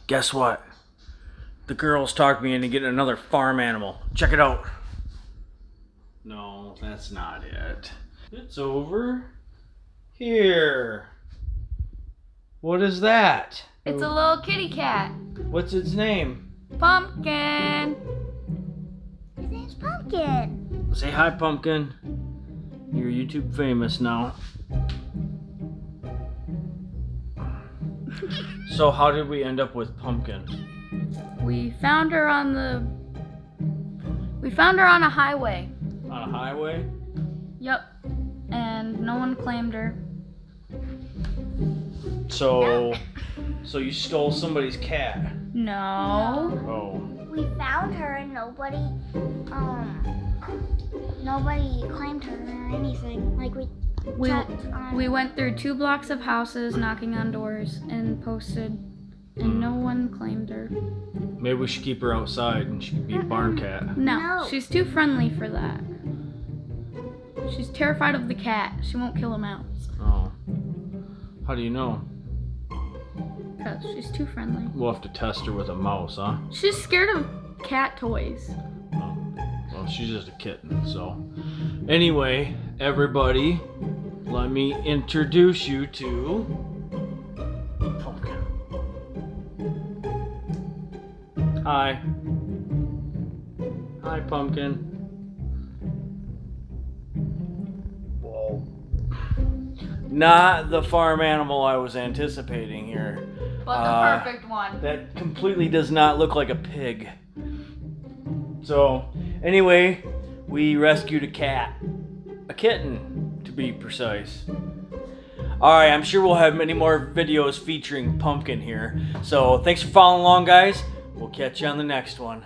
Guess what? The girls talked me into getting another farm animal. Check it out. No, that's not it. It's over here. What is that? It's a little kitty cat. What's its name? Pumpkin. His name's Pumpkin. Say hi, Pumpkin. You're YouTube famous now. So how did we end up with Pumpkin? We found her on a highway. On a highway? Yep. And no one claimed her. So you stole somebody's cat. No. Oh. We found her and nobody claimed her or anything. Like We went through 2 blocks of houses, knocking on doors, and posted, and no one claimed her. Maybe we should keep her outside and she could be a barn cat. No, she's too friendly for that. She's terrified of the cat. She won't kill a mouse. Oh. How do you know? Because she's too friendly. We'll have to test her with a mouse, huh? She's scared of cat toys. Oh. Well, she's just a kitten, so. Anyway, everybody, let me introduce you to Pumpkin. Hi. Hi, Pumpkin. Whoa. Not the farm animal I was anticipating here. But the perfect one. That completely does not look like a pig. So, anyway, we rescued a cat. A kitten, to be precise. Alright, I'm sure we'll have many more videos featuring Pumpkin here. So, thanks for following along, guys. We'll catch you on the next one.